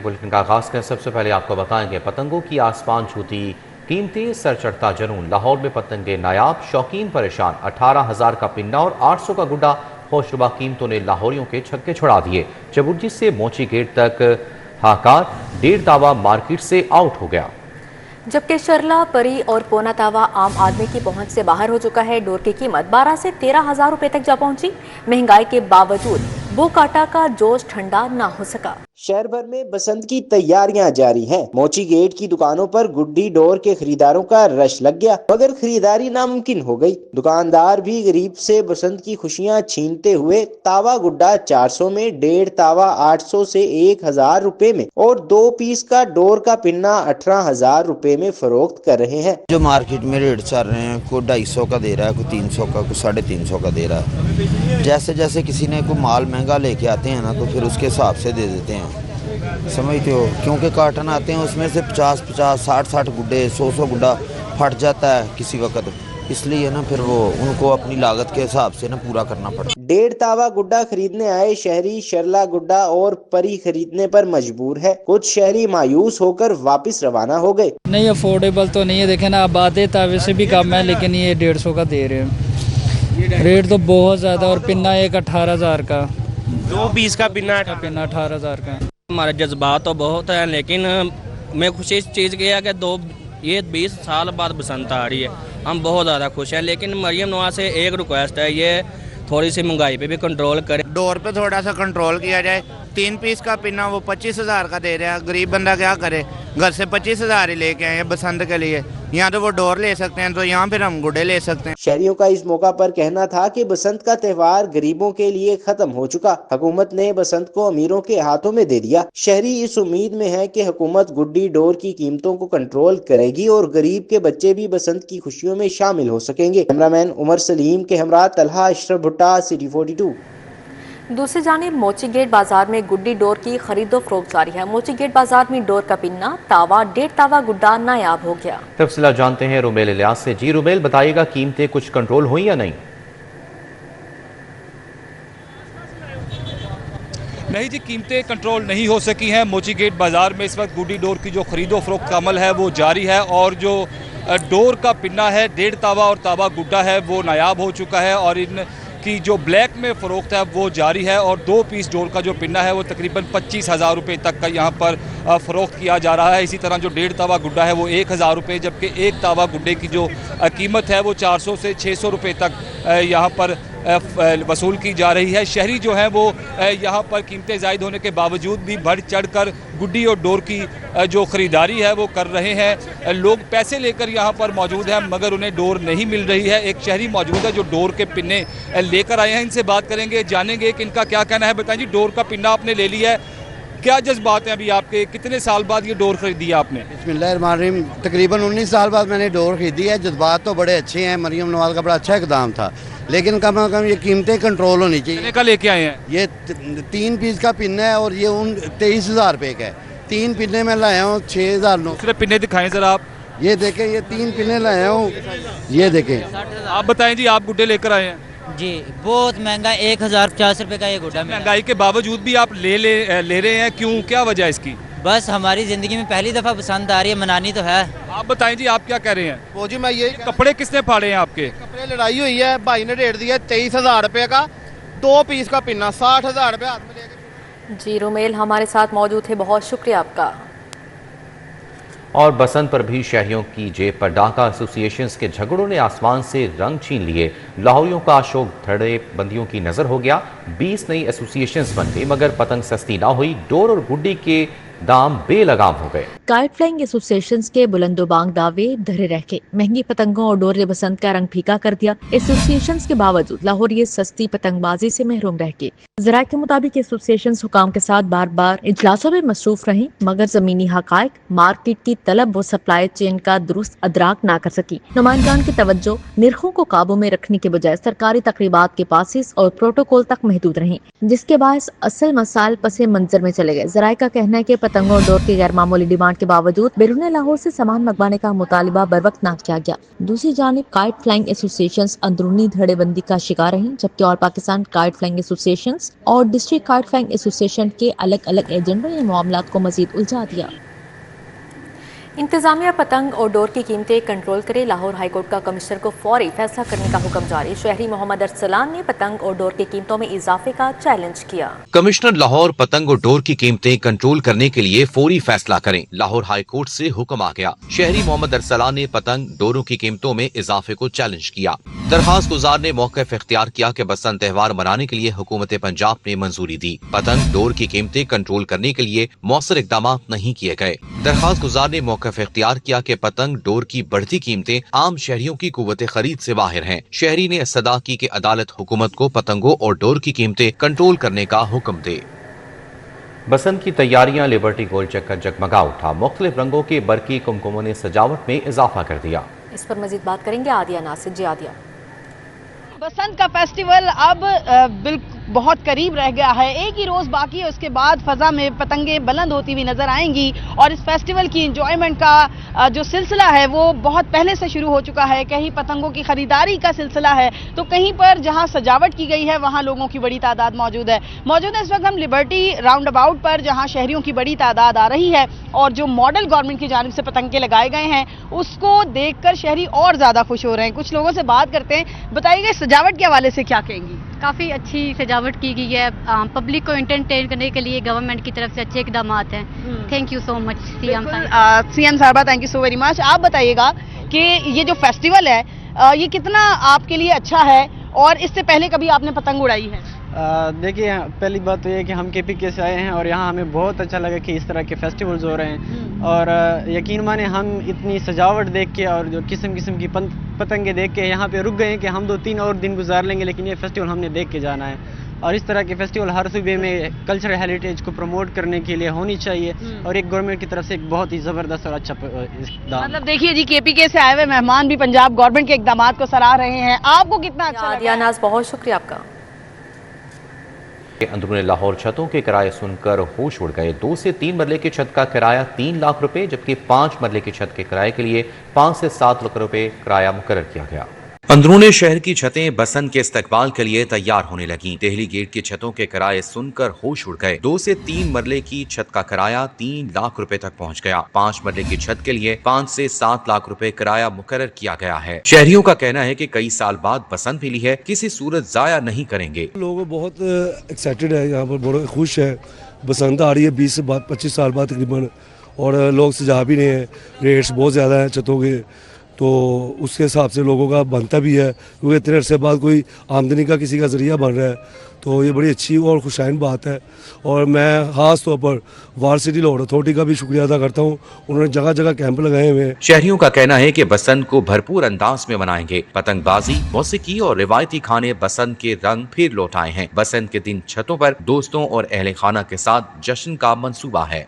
Bulletin का आगाज करें। सबसे पहले आपको बताएंगे पतंगों की आसमान छूती कीमती, सर चढ़ता जुनून। लाहौर में पतंगे नायाब, शौकीन परेशान। 18,000 का पिन्ना और 800 का गुड्डा होशरुबा कीमतों ने लाहौरियों के छक्के छुड़ा दिए। चबुर्जी से मोची गेट तक हाकार, 1.5 तावा मार्केट से आउट हो गया। जबकि शरला, परी और पौना तावा आम आदमी की पहुंच से बाहर हो चुका है। डोर की कीमत 12 से 13,000 रुपए तक जा पहुंची। महंगाई के बावजूद बोकाटा का जोश ठंडा ना हो सका। शहर भर में बसंत की तैयारियां जारी हैं। मोची गेट की दुकानों पर गुड्डी डोर के खरीदारों का रश लग गया, मगर खरीदारी नामुमकिन हो गई। दुकानदार भी गरीब से बसंत की खुशियां छीनते हुए तावा गुड्डा 400 में, 1.5 तावा 800 से 1,000 रुपए में और 2 पीस का डोर का पिन्ना 18,000 रुपए में फरोख्त कर रहे हैं। जो मार्केट में रेट चल रहे हैं, कोई 250 का दे रहा है, कोई 300 का, कोई 350 का दे रहा है। जैसे जैसे किसी ने कोई माल महंगा लेके आते हैं ना, तो फिर उसके हिसाब से दे देते हैं, समझते हो। क्योंकि कार्टन आते हैं, उसमें से 50-50, 60-60 गुड्डे, 100-100 गुड्डा फट जाता है किसी वक्त, इसलिए ना फिर वो उनको अपनी लागत के हिसाब से ना पूरा करना पड़ता है। 1.5 तावा गुड्डा खरीदने आए शहरी शरला गुड्डा और परी खरीदने पर मजबूर है। कुछ शहरी मायूस होकर वापस रवाना हो गए। नहीं, अफोर्डेबल तो नहीं है। देखे ना, आबादे तावे से भी कम है, लेकिन ये 150 का दे रहे हैं। रेट तो बहुत ज़्यादा। और पिन्ना एक 18,000 का, 2 पीस का पिन्ना 18,000 का। हमारे जज्बात तो बहुत हैं, लेकिन मैं खुशी इस चीज़ की है कि ये 20 साल बाद बसंत आ रही है। हम बहुत ज़्यादा खुश हैं, लेकिन मरियम नवाज से एक रिक्वेस्ट है, ये थोड़ी सी महंगाई पे भी कंट्रोल करें। डोर पे थोड़ा सा कंट्रोल किया जाए। 3 पीस का पिन्ना वो 25,000 का दे रहे हैं। गरीब बंदा क्या करे, घर से 25,000 ही लेके आए हैं बसंत के लिए। यहाँ तो वो डोर ले सकते हैं, तो यहाँ फिर हम गुड्डे ले सकते हैं। शहरियों का इस मौका पर कहना था कि बसंत का त्योहार गरीबों के लिए खत्म हो चुका। हुकूमत ने बसंत को अमीरों के हाथों में दे दिया। शहरी इस उम्मीद में है कि हुकूमत गुड्डी डोर की कीमतों को कंट्रोल करेगी और गरीब के बच्चे भी बसंत की खुशियों में शामिल हो सकेंगे। कैमरामैन उमर सलीम के हमरा तलहा अशरफ भुट्टा, सिटी 42। दूसरी जानिब मोची गेट बाजार में गुड्डी डोर की खरीदो फरोख्त जारी है। मोची गेट बाजार में डोर का पिन्ना, तावा, 1.5 तावा गुड्डा नायाब हो गया। तफसीला जानते हैं रुमेल इलियास से। जी रुमेल, बताइएगा कीमतें कुछ कंट्रोल हुई या नहीं? नहीं जी, कीमतें कंट्रोल नहीं हो सकी हैं। मोची गेट बाज़ार में इस वक्त गुड्डी डोर की जो खरीदो फरोख्त का अमल है वो जारी है, और जो डोर का पिन्ना है, 1.5 तावा और तावा गुड्डा है, वो नायाब हो चुका है और इन की जो ब्लैक में फ़रोख्त है वो जारी है। और 2 पीस डोर का जो पिन्ना है वो तकरीबन 25,000 रुपये तक का यहाँ पर फ़रोख्त किया जा रहा है। इसी तरह जो 1.5 तावा गुड्डा है वो 1,000 रुपये, जबकि 1 तावा गुड्डे की जो कीमत है वो 400 से 600 रुपये तक यहाँ पर वसूल की जा रही है। शहरी जो हैं वो यहाँ पर कीमतें ज़ायद होने के बावजूद भी बढ़ चढ़ कर गुड्डी और डोर की जो ख़रीदारी है वो कर रहे हैं। लोग पैसे लेकर यहाँ पर मौजूद हैं, मगर उन्हें डोर नहीं मिल रही है। एक शहरी मौजूद है जो डोर के पिन्ने लेकर आए हैं, इनसे बात करेंगे, जानेंगे कि इनका क्या कहना है। बताएं जी, डोर का पिन्ना आपने ले लिया है, क्या जज्बात हैं अभी आपके? कितने साल बाद ये डोर खरीदी है आपने? बिस्मिल्लाहिर्रहमानिर्रहीम, तकरीबन 19 साल बाद मैंने डोर खरीदी है। जज्बात तो बड़े अच्छे हैं। मरियम नवाज का बड़ा अच्छा इक़दाम था, लेकिन कम से कम ये कीमतें कंट्रोल होनी चाहिए। कितने का लेके आए हैं? ये 3 पीस का पिन्ना है और ये 23,000 रुपये का है। 3 पिन्ने में लाया हूँ 6,000। दूसरे पिन्ने दिखाएं सर आप। ये देखें, ये 3 पिन्ने लाया हूँ, ये देखें। आप बताएं जी, आप गुड्डे लेकर आए हैं? जी, बहुत महंगा, 1,050 रुपये का ये गुड्डा। महंगाई के बावजूद भी आप ले रहे हैं, क्यों, क्या वजह है इसकी? बस हमारी ज़िंदगी में पहली दफ़ा पसंद आ रही है, मनानी तो है। आप बताएं जी, आप क्या कह रहे हैं? वो जी, मैं ये कपड़े किसने फाड़े हैं आपके? कपड़े लड़ाई हुई है, भाई ने रेट दिया 23,000 रुपये का, 2 पीस का पिन्ना, 60,000 रुपये हाथ में लेके। जी रुमेल हमारे साथ मौजूद थे, बहुत शुक्रिया आपका। और बसंत पर भी शहरियों की जेब पर डाका। एसोसिएशंस के झगड़ों ने आसमान से रंग छीन लिए। लाहौरियों का शौक धड़े बंदियों की नजर हो गया। 20 नई एसोसिएशंस बन गई, मगर पतंग सस्ती ना हुई। डोर और गुड्डी के दाम बेलगाम हो गए। काइट फ्लाइंग एसोसिएशंस के बुलंदोबांग दावे धरे रह गए। महंगी पतंगों और डोर ने बसंत का रंग फीका कर दिया। एसोसिएशंस के बावजूद लाहौरी सस्ती पतंगबाजी से महरूम रह गए। ज़राए के मुताबिक एसोसिएशंस हुकाम के साथ बार बार इजलासों में मसरूफ रही, मगर जमीनी हकायक, मार्केट की तलब व सप्लाई चेन का दुरुस्त अदराक ना कर सकी। नुमाइंदान की तवज्जो निर्खों को काबू में रखने के बजाय सरकारी तकरीबात के पासिस और प्रोटोकॉल तक महदूद रही, जिसके बायस असल मसाइल पसे मंजर में चले गए। ज़राए का कहना है कि पतंगों और डोर की गैर मामूली डिमांड के बावजूद बैरून लाहौर से सामान मंगवाने का मुतालिबा बरवक्त न किया गया। दूसरी जानिब काइट फ्लाइंग एसोसिएशंस अंदरूनी धड़ेबंदी का शिकार रहीं, जबकि all Pakistan kite flying associations और डिस्ट्रिक्ट काइट फ्लाइंग एसोसिएशन के अलग अलग एजेंडों ने मामलात को मजीद उलझा दिया। इंतजामिया पतंग और डोर की कीमतें कंट्रोल करे, लाहौर हाईकोर्ट का कमिश्नर को फौरी फैसला करने का हुक्म जारी। शहरी मोहम्मद अरसलान ने पतंग और डोर की कीमतों में इजाफे का चैलेंज किया। कमिश्नर लाहौर पतंग और डोर की कीमतें कंट्रोल करने के लिए फौरी फैसला करें, लाहौर हाईकोर्ट से हुक्म आ गया। शहरी मोहम्मद अरसलान ने पतंग डोरों की कीमतों में इजाफे को चैलेंज किया। दरखास्त गुजार ने मौक़िफ़ इख्तियार किया कि बसंत त्योहार मनाने के लिए हुकूमत पंजाब ने मंजूरी दी, पतंग डोर की कीमतें कंट्रोल करने के लिए मौसर इकदाम नहीं किए गए। दरखास्त गुजार ने मौक़िफ़ इख्तियार किया कि पतंग डोर की बढ़ती कीमतें आम शहरियों की कुव्वत खरीद से बाहर हैं। शहरी ने सदा की कि अदालत हुकूमत को पतंगों और डोर की कीमतें कंट्रोल करने का हुक्म दे। बसंत की तैयारियां लिबर्टी गोल्ड चक्कर जगमगा उठा, मुख्तलिफ रंगों के बरकी कुमकुमों ने सजावट में इजाफा कर दिया। इस पर मजीद बात करेंगे आदिया नासिर। जी आदिया, बसंत का फेस्टिवल अब बिल्कुल बहुत करीब रह गया है, एक ही रोज़ बाकी है, उसके बाद फ़ज़ा में पतंगें बुलंद होती हुई नज़र आएंगी और इस फेस्टिवल की इंजॉयमेंट का जो सिलसिला है वो बहुत पहले से शुरू हो चुका है। कहीं पतंगों की ख़रीदारी का सिलसिला है तो कहीं पर जहां सजावट की गई है वहां लोगों की बड़ी तादाद मौजूद है। इस वक्त हम लिबर्टी राउंड अबाउट पर जहां शहरियों की बड़ी तादाद आ रही है और जो मॉडल गवर्नमेंट की जानिब से पतंगे लगाए गए हैं उसको देखकर शहरी और ज़्यादा खुश हो रहे हैं। कुछ लोगों से बात करते हैं, बताइए सजावट के हवाले से क्या कहेंगी? काफ़ी अच्छी सजावट की गई है, पब्लिक को एंटरटेन करने के लिए गवर्नमेंट की तरफ से अच्छे इकदाम हैं। Thank you so much CM साहबा, thank you so very much. आप बताइएगा कि ये जो फेस्टिवल है ये कितना आपके लिए अच्छा है और इससे पहले कभी आपने पतंग उड़ाई है? देखिए, पहली बात तो ये कि हम KPK से आए हैं और यहाँ हमें बहुत अच्छा लगा कि इस तरह के फेस्टिवल्स हो रहे हैं और यकीन माने हम इतनी सजावट देख के और जो किस्म किस्म की पतंगे देख के यहाँ पे रुक गए हैं कि हम 2-3 और दिन गुजार लेंगे, लेकिन ये फेस्टिवल हमने देख के जाना है। और इस तरह के फेस्टिवल हर सूबे में कल्चरल हेरिटेज को प्रमोट करने के लिए होनी चाहिए और एक गवर्नमेंट की तरफ से एक बहुत ही ज़बरदस्त और अच्छा इक़दाम। मतलब देखिए जी, KPK से आए हुए मेहमान भी पंजाब गवर्नमेंट के इक़दाम को सराह रहे हैं। आपको कितना अच्छा लगा? नाज, बहुत शुक्रिया आपका। अंदरूनी लाहौर छतों के किराए सुनकर होश उड़ गए। 2 से 3 मरले की छत का किराया 3 लाख रुपए, जबकि 5 मरले की छत के किराए के लिए 5 से 7 लाख रुपए किराया मुकर्रर किया गया। अंदरूनी शहर की छतें बसंत के इस्तकबाल के लिए तैयार होने लगी। देहली गेट की छतों के किराए सुनकर होश उड़ गए। 2 से 3 मरले की छत का किराया 3 लाख रुपए तक पहुंच गया। 5 मरले की छत के लिए 5 से 7 लाख रुपए किराया मुकर्रर किया गया है। शहरियों का कहना है कि कई साल बाद बसंत मिली है, किसी सूरत जाया नहीं करेंगे। लोग बहुत एक्साइटेड है, यहाँ पर बहुत खुश है। बसंत आ रही है 20 से 25 साल बाद तकरीबन, और लोग सजा भी रहे हैं। रेट्स बहुत ज़्यादा हैं छतों के, तो उसके हिसाब से लोगों का बनता भी है, क्योंकि इतने अरसे बाद कोई आमदनी का किसी का ज़रिया बन रहा है, तो ये बड़ी अच्छी और खुशाइन बात है। और मैं ख़ास तौर पर वार सिटी लाहौर अथॉरिटी का भी शुक्रिया अदा करता हूँ, उन्होंने जगह जगह कैंप लगाए हुए हैं। शहरियों का कहना है कि बसंत को भरपूर अंदाज में मनाएंगे। पतंगबाजी, मौसीकी और रिवायती खाने बसंत के रंग फिर लौट आए हैं। बसंत के दिन छतों पर दोस्तों और अहले खाना के साथ जश्न का मंसूबा है।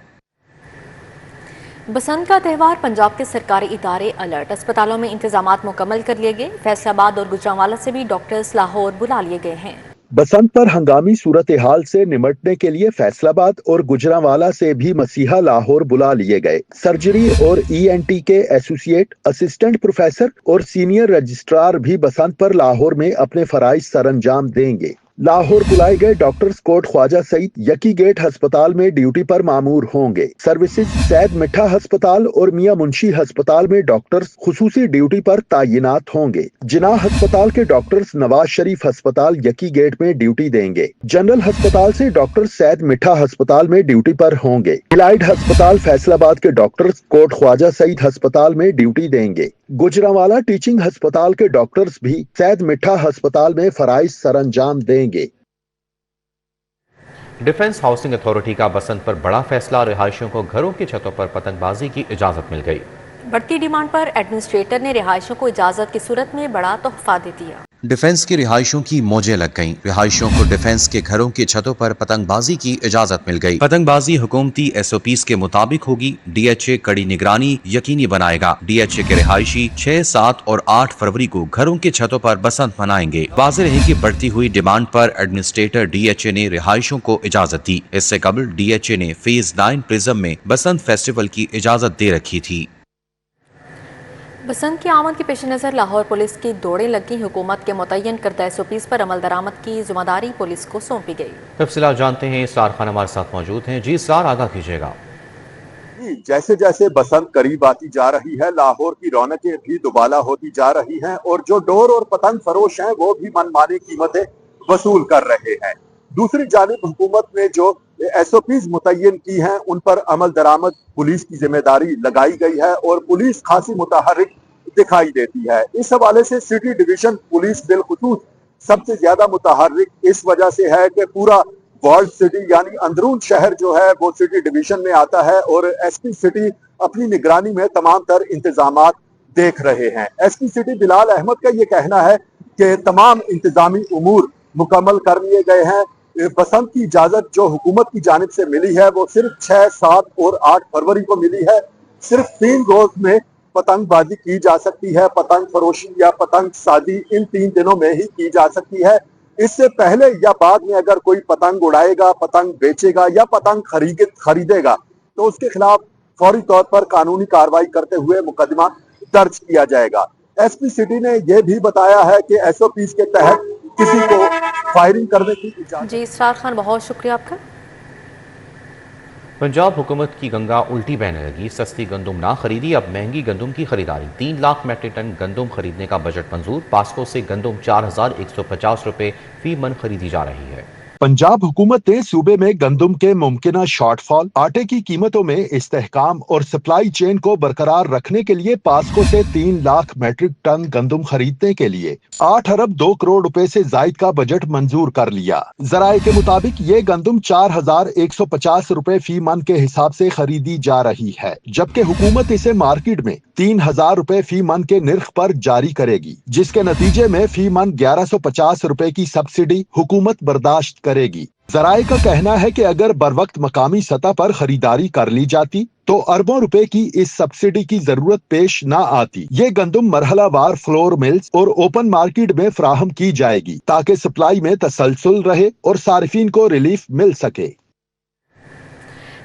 बसंत का त्यौहार, पंजाब के सरकारी इदारे अलर्ट, अस्पतालों में इंतजामात मुकम्मल कर लिए गए। फैसलाबाद और गुजरांवाला से भी डॉक्टर्स लाहौर बुला लिए गए हैं। बसंत पर हंगामी सूरत हाल से निमटने के लिए फैसलाबाद और गुजरांवाला से भी मसीहा लाहौर बुला लिए गए। सर्जरी और ENT के एसोसिएट, असिस्टेंट प्रोफेसर और सीनियर रजिस्ट्रार भी बसंत पर लाहौर में अपने फराइज सरअंजाम देंगे। लाहौर बुलाए गए डॉक्टर्स कोट ख्वाजा सईद यकी गेट अस्पताल में ड्यूटी पर मामूर होंगे। सर्विसेज सैयद मिठा अस्पताल और मियां मुंशी अस्पताल में डॉक्टर्स खुसूसी ड्यूटी पर तायिनात होंगे। जिनाह अस्पताल के डॉक्टर्स नवाज शरीफ अस्पताल यकी गेट में ड्यूटी देंगे। जनरल अस्पताल से डॉक्टर सैयद मिठा अस्पताल में ड्यूटी पर होंगे। इलाइड अस्पताल फैसलाबाद के डॉक्टर्स कोट ख्वाजा सईद अस्पताल में ड्यूटी देंगे। गुजरांवाला टीचिंग अस्पताल के डॉक्टर्स भी सैयद मिठा अस्पताल में फराइज सरअंजाम देंगे। डिफेंस हाउसिंग अथॉरिटी का बसंत पर बड़ा फैसला, रिहायशियों को घरों की छतों पर पतंगबाजी की इजाजत मिल गई। बढ़ती डिमांड पर एडमिनिस्ट्रेटर ने रिहायशियों को इजाजत की सूरत में बड़ा तोहफा दे दिया। डिफेंस की रिहाइशों की मौजें लग गईं। रिहाइशों को डिफेंस के घरों की छतों पर पतंगबाजी की इजाजत मिल गई। पतंगबाजी हुकूमती एसओपीज के मुताबिक होगी। डीएचए कड़ी निगरानी यकीनी बनाएगा। डीएचए के रिहायशी 6, 7 और 8 फरवरी को घरों की छतों पर बसंत मनाएंगे। वाज़ेह रहे कि बढ़ती हुई डिमांड पर एडमिनिस्ट्रेटर डीएचए ने रिहायशों को इजाजत दी। इससे कबल डीएचए ने फेज 9 प्रिज्म में बसंत फेस्टिवल की इजाजत दे रखी थी। बसंत की आमद के पेश नज़र लाहौर पुलिस की दौड़ें लगी। हुकूमत के मुतय्यन करदा एसओपीज़ पर अमल दरामद की जिम्मेदारी पुलिस को सौंपी गई। तफसीलात जानते हैं, इसरार खान हमारे साथ मौजूद हैं। जी इसरार, आगाह कीजिएगा। जैसे जैसे बसंत करीब आती जा रही है, लाहौर की रौनकें भी दुबाला होती जा रही हैं और जो डोर और पतंग फरोश हैं वो भी मनमानी कीमतें वसूल कर रहे हैं। दूसरी जानिब हुकूमत ने जो एसओपीज मुतय्यन की हैं उन पर अमल दरामद पुलिस की जिम्मेदारी लगाई गई है और पुलिस खासी मुतहर्रिक दिखाई देती है। इस हवाले से सिटी डिवीजन पुलिस बिलखुसूस सबसे ज्यादा मुतहर्रिक इस वजह से है कि पूरा वर्ल्ड सिटी यानी अंदरून शहर जो है वो सिटी डिवीजन में आता है और एसपी सिटी अपनी निगरानी में तमाम तर इंतजामात देख रहे हैं। एसपी सिटी बिलाल अहमद का ये कहना है कि तमाम इंतजामी उमूर मुकम्मल कर लिए गए हैं। बसंत की इजाजत जो हुकूमत की जानिब से मिली है वो सिर्फ 6, 7 और 8 फरवरी को मिली है। सिर्फ 3 रोज में पतंगबाजी की जा सकती है। पतंग फरोशी या पतंग साजी इन 3 दिनों में ही की जा सकती है। इससे पहले या बाद में अगर कोई पतंग उड़ाएगा, पतंग बेचेगा या पतंग खरीदेगा तो उसके खिलाफ फौरी तौर पर कानूनी कार्रवाई करते हुए मुकदमा दर्ज किया जाएगा। एसपी सिटी ने यह भी बताया है कि एसओपीज के तहत किसी को फायरिंग करने की इजाजत। जी इसरार खान, बहुत शुक्रिया आपका। पंजाब हुकूमत की गंगा उल्टी बहने लगी। सस्ती गंदुम ना खरीदी, अब महंगी गंदुम की खरीदारी। 3 लाख मेट्रिक टन गंदुम खरीदने का बजट मंजूर। पास्को से गंदुम 4150 रुपए फी मन खरीदी जा रही है। पंजाब हुकूमत ने सूबे में गंदुम के मुमकिना शॉर्टफॉल, आटे की कीमतों में इस्तेहकाम और सप्लाई चेन को बरकरार रखने के लिए पास्को से 3 लाख मेट्रिक टन गंदुम खरीदने के लिए 8 अरब 2 करोड़ रुपए से जायद का बजट मंजूर कर लिया। जराये के मुताबिक ये गंदुम 4150 रुपए फी मन के हिसाब से खरीदी जा रही है, जबकि हुकूमत इसे मार्केट में 3000 रुपए फी मन के निर्ख पर जारी करेगी, जिसके नतीजे में फी मन 1150 रुपए की सब्सिडी हुकूमत बर्दाश्त करेगी। जराये का कहना है कि अगर बरवक्त मकामी सतह पर खरीदारी कर ली जाती तो अरबों रुपए की इस सब्सिडी की जरूरत पेश न आती। ये गंदुम मरहलावार फ्लोर मिल्स और ओपन मार्केट में फराहम की जाएगी ताकि सप्लाई में तसलसल रहे और सारिफीन को रिलीफ मिल सके।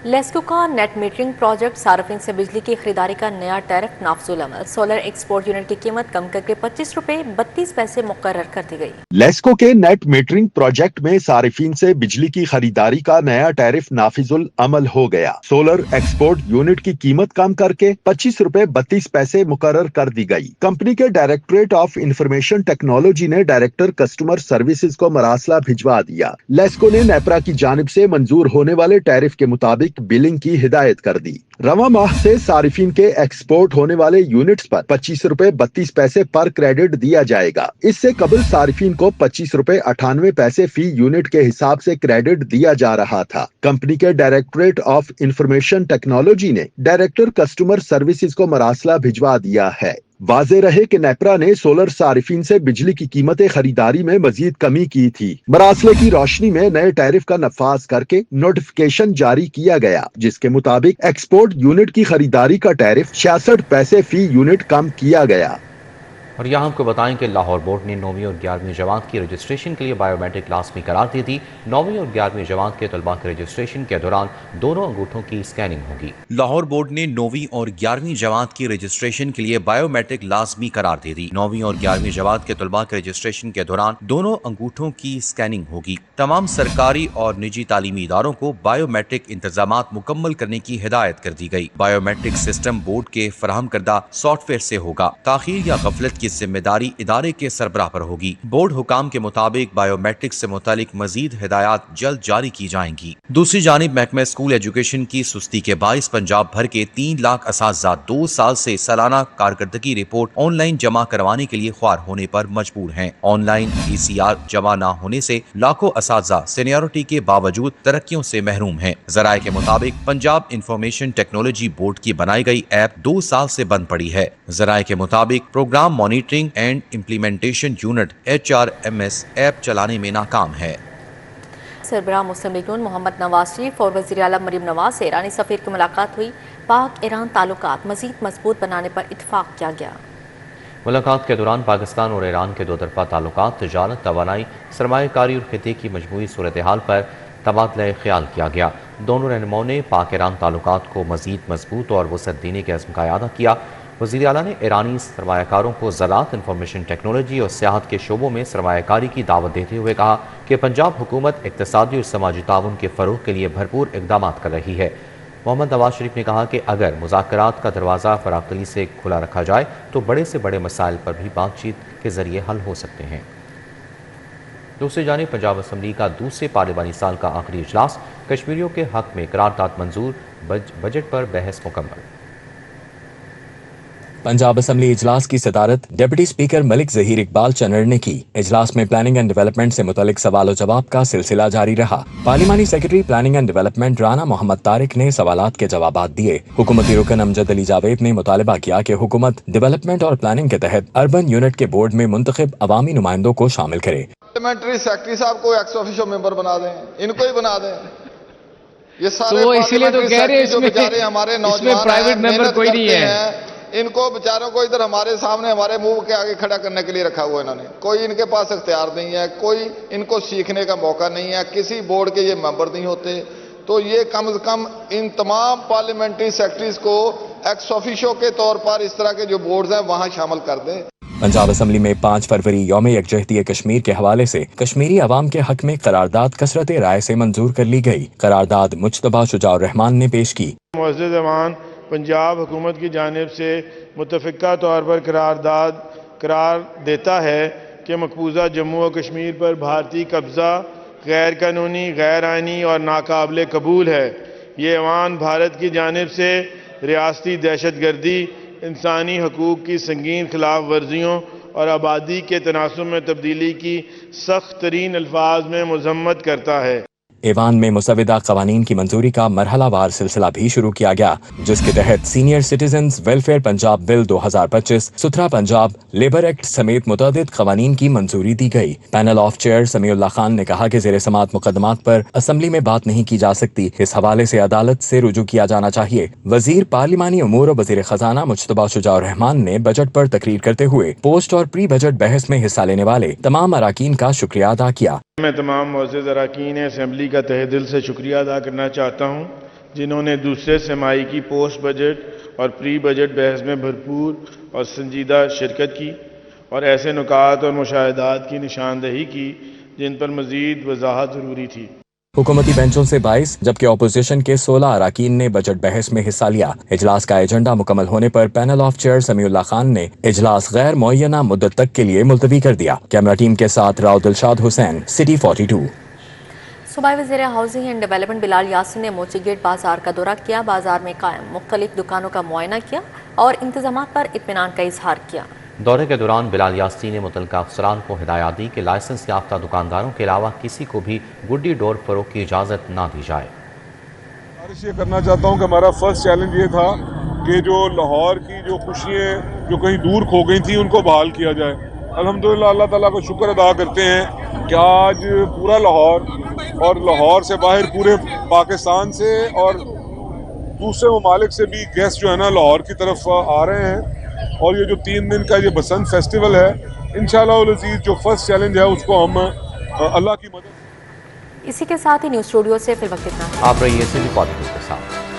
लेस्को का नेट मीटरिंग प्रोजेक्ट सार्फिन से बिजली की खरीदारी का नया टैरिफ नाफजुल अमल। सोलर एक्सपोर्ट यूनिट की कीमत कम करके 25 रुपए 32 पैसे मुकर्रर कर दी गई। लेस्को के नेट मीटरिंग प्रोजेक्ट में सारिफीन से बिजली की खरीदारी का नया टैरिफ नाफिजुल अमल हो गया। सोलर एक्सपोर्ट यूनिट की कीमत कम करके 25 रुपए 32 पैसे मुकर्रर कर दी गई। कंपनी के डायरेक्टरेट ऑफ इंफॉर्मेशन टेक्नोलॉजी ने डायरेक्टर कस्टमर सर्विसेज को मरासला भिजवा दिया। लेस्को ने नेपरा की जानिब से मंजूर होने वाले टैरिफ के मुताबिक बिलिंग की हिदायत कर दी। रवा माह से सारिफीन के एक्सपोर्ट होने वाले यूनिट्स पर 25 रुपए 32 पैसे पर क्रेडिट दिया जाएगा। इससे कबल सारिफीन को 25 रुपए 98 पैसे फी यूनिट के हिसाब से क्रेडिट दिया जा रहा था। कंपनी के डायरेक्टरेट ऑफ इंफॉर्मेशन टेक्नोलॉजी ने डायरेक्टर कस्टमर सर्विसेज को मरासला भिजवा दिया है। वाज़ेह रहे कि नेपरा ने सोलर सारिफीन से बिजली की कीमतें खरीदारी में मजीद कमी की थी। मरासले की रोशनी में नए टैरिफ का नफाज करके नोटिफिकेशन जारी किया गया, जिसके मुताबिक एक्सपोर्ट यूनिट की खरीदारी का टैरिफ 66 पैसे फी यूनिट कम किया गया। और यहाँ आपको बताएं कि लाहौर बोर्ड ने 9वीं और 11वीं जमात की रजिस्ट्रेशन के लिए बायोमेट्रिक लाजमी करार दे दी। 9वीं और 11वीं जमात के तलबा के रजिस्ट्रेशन के दौरान दोनों अंगूठों की स्कैनिंग होगी। लाहौर बोर्ड ने 9वीं और 11वीं जमात की रजिस्ट्रेशन के लिए बायोमेट्रिक लाजमी करार दे दी। 9वीं और 11वीं जमात के तलबा के रजिस्ट्रेशन के दौरान दोनों अंगूठों की स्कैनिंग होगी। तमाम सरकारी और निजी तालीमी इदारों को बायोमेट्रिक इंतजामात मुकम्मल करने की हिदायत कर दी गई। बायोमेट्रिक सिस्टम बोर्ड के फराहम करदा सॉफ्टवेयर से होगा। ताखीर या गफलत की जिम्मेदारी इदारे के सरबराह पर होगी। बोर्ड हुकाम के मुताबिक बायोमेट्रिक से मुतालिक मजीद हिदायत जल्द जारी की जाएंगी। दूसरी जानिब महकमा स्कूल एजुकेशन की सुस्ती के बाइस पंजाब भर के 3 लाख असातिज़ा 2 साल से सालाना कारकर्दगी रिपोर्ट ऑनलाइन जमा करवाने के लिए ख्वार होने पर मजबूर हैं। ऑनलाइन VCR जमा न होने से लाखों असातिज़ा सीनियरिटी के बावजूद तरक्कियों से महरूम हैं। जराये के मुताबिक पंजाब इंफॉर्मेशन टेक्नोलॉजी बोर्ड की बनाई गई ऐप 2 साल से बंद पड़ी है। जराये के मुताबिक program monitoring and implementation unit HRMS app चलाने में नाकाम है। सरबराह मुस्लिम लीग नून मोहम्मद नवाज शरीफ और वज़ीर आला मरीम नवाज से ईरानी सफ़ीर की मुलाकात हुई। पाक ईरान ताल्लुकात मज़ीद मजबूत बनाने पर इत्फाक किया गया। मुलाकात के दौरान पाकिस्तान और ईरान के दो तरफा ताल्लुकात, तिजारत, तवानाई, सरमायाकारी और खिते की मजमूई सूरत हाल पर तबादला ख्याल किया गया। दोनों रहनुमाओं ने पाक ईरान ताल्लुकात को मज़ीद मजबूत और वसअत देने के अज़्म का इआदा किया। वज़ीर आला ने ईरानी सरमायाकारों को ज़राअत, इंफॉर्मेशन टेक्नोलॉजी और सियाहत के शोबों में सरमायाकारी की दावत देते हुए कहा कि पंजाब हुकूमत इक़्तिसादी और समाजी ताउन के फ़रोग़ के लिए भरपूर इक़दामात कर रही है। मोहम्मद नवाज शरीफ ने कहा कि अगर मुज़ाकरात का दरवाज़ा फ़राख़दिली से खुला रखा जाए तो बड़े से बड़े मसाइल पर भी बातचीत के ज़रिए हल हो सकते हैं। दूसरी जानिब पंजाब असम्बली का दूसरे पार्लिमानी साल का आखिरी इजलास, कश्मीरियों के हक में करारदाद मंजूर, बजट पर बहस मुकम्मल। पंजाब असम्बली इजलास की सदारत डिप्टी स्पीकर मलिक ज़हीर इकबाल चन्नर ने की। इजलास में प्लानिंग एंड डेवलपमेंट से मुतल्लिक सवाल और जवाब का सिलसिला जारी रहा। पार्लिमानी secretary planning and development Rana Mohammad Tariq ने सवालात के जवाबात दिए। हुकूमती रुकन अमजद अली जावेद ने मुतालबा किया कि हुकूमत डेवलपमेंट और प्लानिंग के तहत अर्बन यूनिट के बोर्ड में मुंतखब अवामी नुमाइंदों को शामिल करे। पार्लियामेंट्री सेक्रेटरी साहब को एक्स ऑफिशियो मेंबर बना दें, इनको ही बना दें। ये सारे तो इसीलिए तो कह रहे हैं इसमें हमारे इसमें प्राइवेट मेंबर कोई नहीं है। इनको बेचारों को इधर हमारे सामने हमारे मुंह के आगे खड़ा करने के लिए रखा हुआ है इन्होंने। कोई इनके पास इख्तियार नहीं है, कोई इनको सीखने का मौका नहीं है, किसी बोर्ड के ये मेंबर नहीं होते। तो ये कम से कम इन तमाम पार्लियामेंट्री सेक्रेटरीज को एक्स ऑफिशियो के तौर पर इस तरह के जो बोर्ड्स हैं वहां शामिल कर दें। पंजाब असम्बली में 5 फरवरी यौम यकजहती कश्मीर के हवाले से कश्मीरी अवाम के हक में करारदाद कसरत राय से मंजूर कर ली गई। करारदाद मुज्तबा शुजाउर रहमान ने पेश की। मुअज़्ज़ज़ ऐवान, पंजाब हुकूमत की जानिब से मुतफ़िक़ा तौर पर करार देता है कि मकबूजा जम्मू और कश्मीर पर भारतीय कब्ज़ा गैर कानूनी, गैर आइनी और नाकाबिल कबूल है। ये ऐवान भारत की जानिब से रियासती दहशत गर्दी, इंसानी हकूक़ की संगीन खिलाफ वर्जियों और आबादी के तनासुब में तब्दीली की सख्त तरीन अल्फाज में मज़म्मत करता है। ईवान में मुसविदा कवानीन की मंजूरी का मरहलावार सिलसिला भी शुरू किया गया, जिसके तहत senior citizens welfare Punjab bill 2025, सुथरा पंजाब, लेबर एक्ट समेत मुतअद्दिद कवानीन की मंजूरी दी गई। Panel of chair Samiullah Khan ने कहा कि ज़ेर समात मुकदमात पर असम्बली में बात नहीं की जा सकती, इस हवाले से अदालत से रुजू किया जाना चाहिए। वजीर पार्लिमानी उमूर और वजीर खजाना मुज्तबा शुजाउर रहमान ने बजट पर तकरीर करते हुए पोस्ट और प्री बजट बहस में हिस्सा लेने वाले तमाम अराकीन का शुक्रिया अदा किया। मैं तमाम मुअज़्ज़ज़ अराकीन असेंबली का तहे दिल से शुक्रिया अदा करना चाहता हूँ, जिन्होंने दूसरे तिमाही की पोस्ट बजट और प्री बजट बहस में भरपूर और संजीदा शिरकत की और ऐसे नुकात और मुशाहिदात की निशानदही की जिन पर मज़ीद वजाहत ज़रूरी थी। हुकूमती बेंचों से 22 जबकि अपोजिशन के 16 अराकीन ने बजट बहस में हिस्सा लिया। इजलास का एजेंडा मुकम्मल होने पर panel of chair Samiullah Khan ने इजलास गैर मुअय्यना मुद्दत तक के लिए मुलतवी कर दिया। कैमरा टीम के साथ राव दिलशाद हुसैन, सिटी 42। सूबाई वज़ीर housing and development Bilal Yasin ने मोची गेट बाजार का दौरा किया। बाजार में कायम मुख्तलिफ दुकानों का मुआयना किया और इंतजामात पर इत्मीनान का इजहार किया। दौरे के दौरान बिलाल यासीन ने मुतल्लिका अफसरान को हिदायत दी कि लाइसेंस याफ्ता दुकानदारों के अलावा किसी को भी गुड्डी डोर फरोख्त की इजाज़त ना दी जाए। ये करना चाहता हूँ कि हमारा फर्स्ट चैलेंज ये था कि जो लाहौर की जो खुशियाँ जो कहीं दूर खो गई थी उनको बहाल किया जाए। अल्हम्दुलिल्लाह अल्लाह ताला को शुक्र अदा करते हैं कि आज पूरा लाहौर और लाहौर से बाहर पूरे पाकिस्तान से और दूसरे ममालिक से भी गेस्ट जो है ना लाहौर की तरफ आ रहे हैं। और ये जो 3 दिन का ये बसंत फेस्टिवल है, इंशाअल्लाह उल अज़ीज़ जो फर्स्ट चैलेंज है उसको हम अल्लाह की मदद। इसी के साथ ही न्यूज़ स्टूडियो से फिर वक्त इतना। आप रहिए सिटी 42 के साथ।